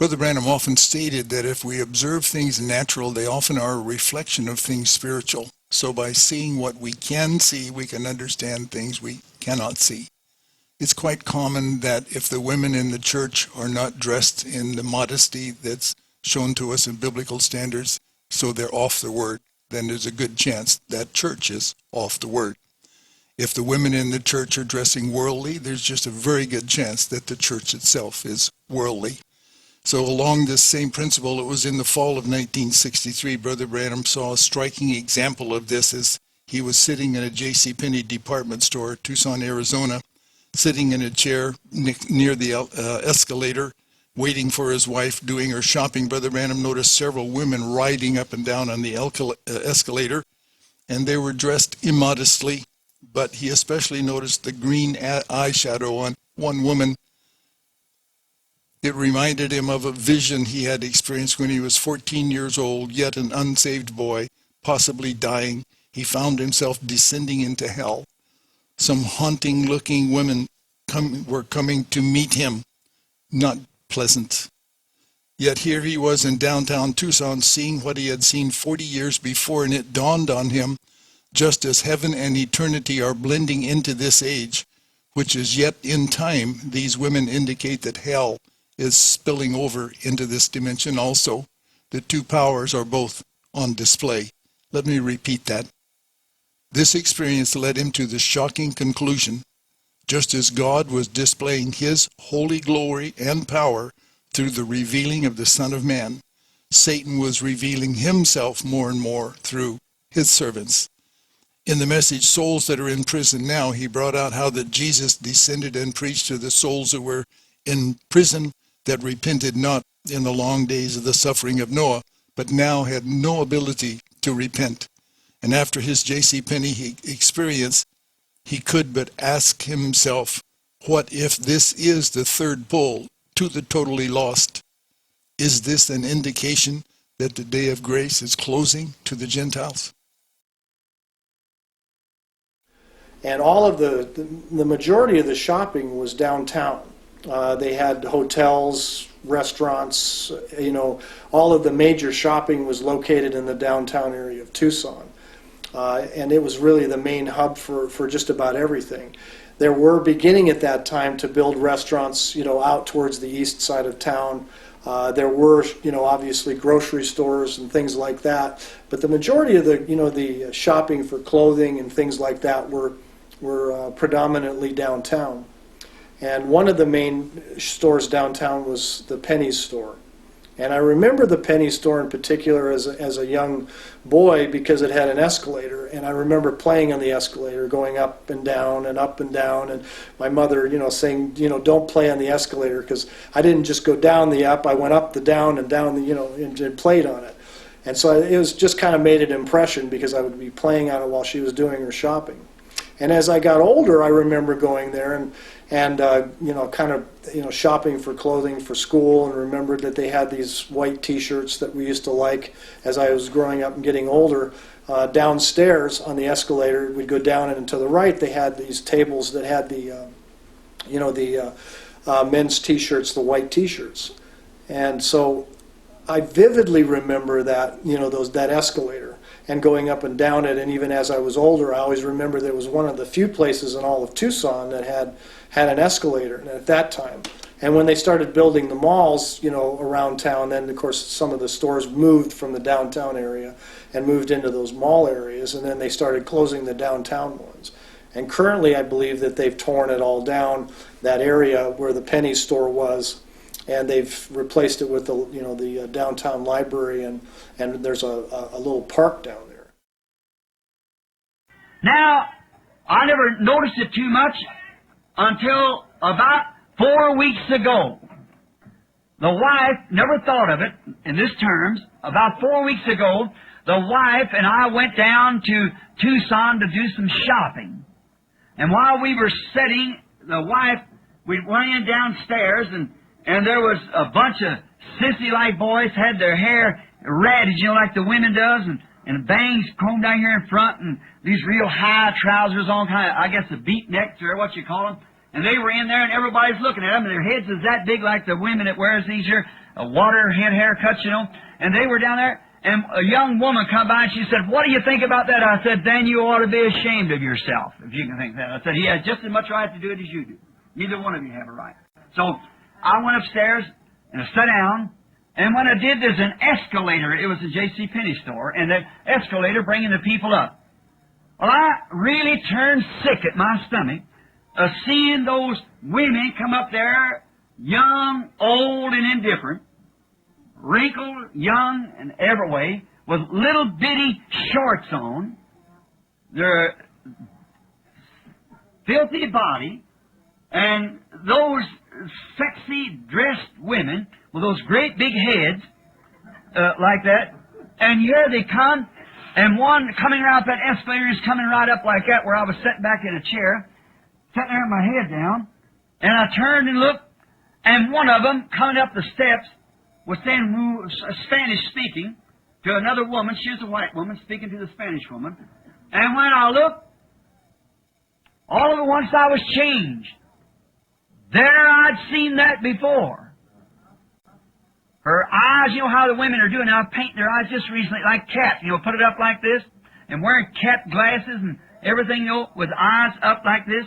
Brother Branham often stated that if we observe things natural, they often are a reflection of things spiritual. So by seeing what we can see, we can understand things we cannot see. It's quite common that if the women in the church are not dressed in the modesty that's shown to us in biblical standards, so they're off the word, then there's a good chance that church is off the word. If the women in the church are dressing worldly, there's just a very good chance that the church itself is worldly. So along this same principle, it was in the fall of 1963, Brother Branham saw a striking example of this as he was sitting in a J.C. Penney department store, Tucson, Arizona, sitting in a chair near the escalator, waiting for his wife doing her shopping. Brother Branham noticed several women riding up and down on the escalator, and they were dressed immodestly, but he especially noticed the green eyeshadow on one woman. It reminded him of a vision he had experienced when he was 14 years old, yet an unsaved boy, possibly dying. He found himself descending into hell. Some haunting-looking women were coming to meet him. Not pleasant. Yet here he was in downtown Tucson, seeing what he had seen 40 years before, and it dawned on him, just as heaven and eternity are blending into this age, which is yet in time, these women indicate that hell is spilling over into this dimension also. The two powers are both on display. Let me repeat that. This experience led him to the shocking conclusion, just as God was displaying his holy glory and power through the revealing of the Son of Man, Satan was revealing himself more and more through his servants. In the message, Souls That Are in Prison Now, he brought out how that Jesus descended and preached to the souls who were in prison that repented not in the long days of the suffering of Noah, but now had no ability to repent. And after his J.C. Penney experience, he could but ask himself, what if this is the third pull to the totally lost? Is this an indication that the day of grace is closing to the Gentiles? And all of the majority of the shopping was downtown. They had hotels, restaurants, all of the major shopping was located in the downtown area of Tucson. And it was really the main hub for just about everything. There were beginning at that time to build restaurants, out towards the east side of town. There were, obviously grocery stores and things like that. But the majority of the shopping for clothing and things like that were predominantly downtown. And one of the main stores downtown was the Penney store. And I remember the Penney store in particular as a young boy because it had an escalator. And I remember playing on the escalator, going up and down and up and down. And my mother, saying, don't play on the escalator, because I didn't just go down the up. I went up the down and down the, and played on it. And so it was just kind of made an impression because I would be playing on it while she was doing her shopping. And as I got older, I remember going there and shopping for clothing for school, and remembered that they had these white T-shirts that we used to like as I was growing up and getting older. Downstairs on the escalator, we'd go down, and to the right they had these tables that had the men's T-shirts, the white T-shirts. And so I vividly remember that, that escalator and going up and down it. And even as I was older, I always remember there was one of the few places in all of Tucson that had an escalator at that time. And when they started building the malls, around town, then of course some of the stores moved from the downtown area and moved into those mall areas, and then they started closing the downtown ones. And currently I believe that they've torn it all down, that area where the Penney store was, and they've replaced it with the downtown library, and there's a little park down there. Now, I never noticed it too much until about 4 weeks ago. The wife never thought of it in this terms. About 4 weeks ago, the wife and I went down to Tucson to do some shopping. And while we were sitting, we went in downstairs, and there was a bunch of sissy-like boys, had their hair ratted, like the women does, and bangs combed down here in front, and these real high trousers on, kind of, I guess, a beat necks or what you call them. And they were in there, and everybody's looking at them, and their heads is that big like the women that wears these here water head haircuts, you know. And they were down there, and a young woman come by, and she said, "What do you think about that?" I said, "Then you ought to be ashamed of yourself, if you can think that." I said, "He has just as much right to do it as you do. Neither one of you have a right." So I went upstairs, and I sat down, and when I did, there's an escalator. It was a J.C. Penney store, and the escalator bringing the people up. Well, I really turned sick at my stomach of seeing those women come up there, young, old, and indifferent, wrinkled, young, in every way, with little bitty shorts on, their filthy body, and those sexy dressed women with those great big heads like that. And here they come, and one coming around that escalator is coming right up like that, where I was sitting back in a chair, sitting there with my head down, and I turned and looked, and one of them coming up the steps was saying, Spanish speaking, to another woman. She was a white woman speaking to the Spanish woman. And when I looked, all at once I was changed. There I'd seen that before. Her eyes, you know how the women are doing now, painting their eyes just recently like cats, you know, put it up like this, and wearing cat glasses and everything, you know, with eyes up like this,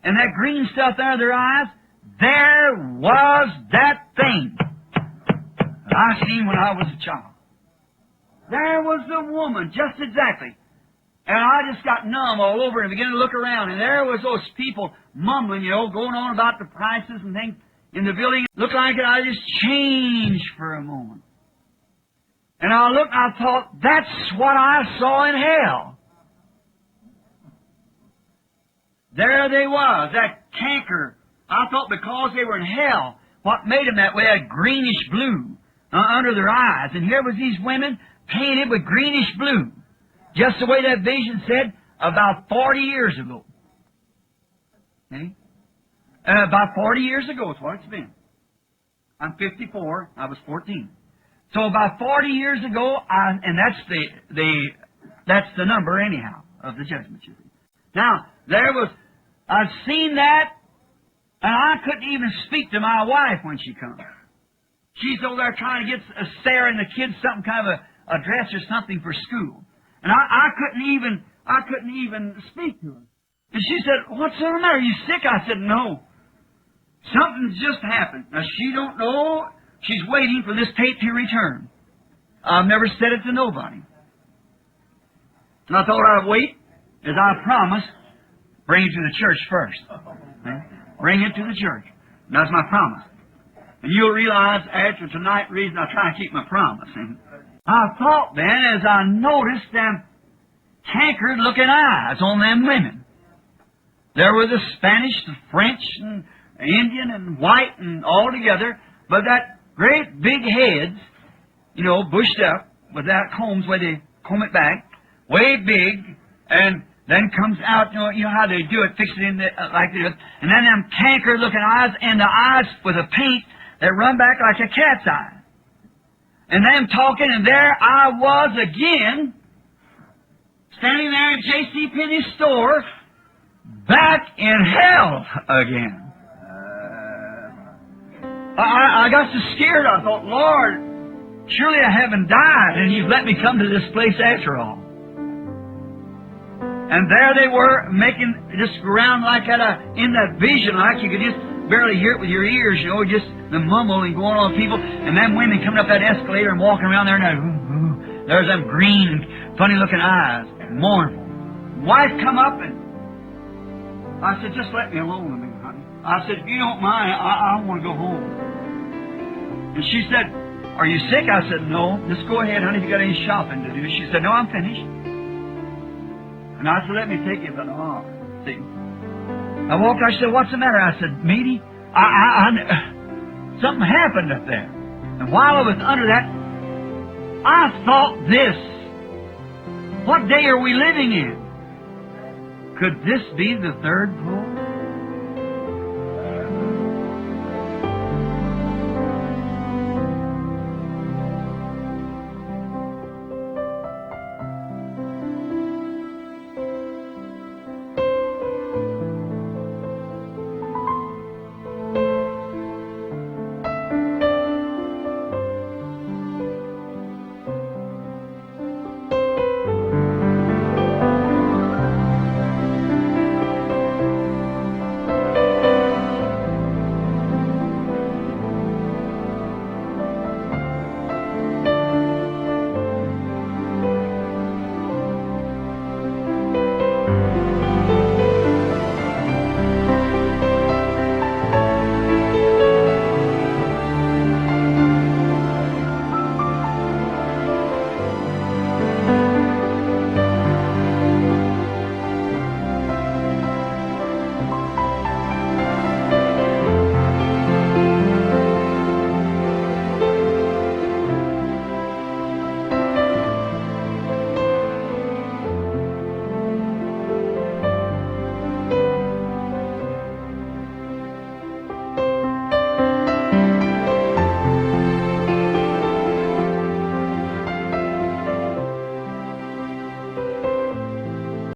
and that green stuff there in their eyes. There was that thing that I seen when I was a child. There was the woman, just exactly. And I just got numb all over and began to look around. And there was those people mumbling, you know, going on about the prices and things in the building. Looked like I just changed for a moment. And I looked and I thought, that's what I saw in hell. There they was, that canker. I thought because they were in hell, what made them that way, that greenish blue under their eyes. And here was these women painted with greenish blue. Just the way that vision said about 40 years ago. Okay? About 40 years ago is what it's been. I'm 54. I was 14. So about 40 years ago, and that's the number anyhow of the judgment. You see. Now I've seen that, and I couldn't even speak to my wife when she comes. She's over there trying to get Sarah and the kids some kind of a dress or something for school. And I couldn't even speak to her. And she said, "What's the matter? Are you sick?" I said, "No. Something's just happened." Now, she don't know. She's waiting for this tape to return. I've never said it to nobody. And I thought I'd wait, as I promised, bring it to the church first. Okay? Bring it to the church. And that's my promise. And you'll realize after tonight, the reason I try to keep my promise. I thought then, as I noticed them cankered-looking eyes on them women. There were the Spanish, the French, and Indian, and white, and all together, but that great big heads, you know, bushed up with that combs where they comb it back, way big, and then comes out, you know how they do it, fix it in like this, and then them cankered-looking eyes, and the eyes with a paint that run back like a cat's eye. And them talking, and there I was again, standing there in J.C. Penney's store, back in hell again. I got so scared, I thought, Lord, surely I haven't died, and You've let me come to this place after all. And there they were, making, just around like in that vision, like you could just barely hear it with your ears, you know, just the mumbling going on with people, and them women coming up that escalator and walking around there, and there's them green and funny-looking eyes, mournful. Wife come up, and I said, "Just let me alone a minute, honey." I said, "If you don't mind, I want to go home." And she said, "Are you sick?" I said, "No. Just go ahead, honey, if you got any shopping to do." She said, "No, I'm finished." And I said, "Let me take you for an hour." See? I walked out, she said, "What's the matter?" I said, "Meaty, something happened up there." And while I was under that, I thought this. What day are we living in? Could this be the third pull?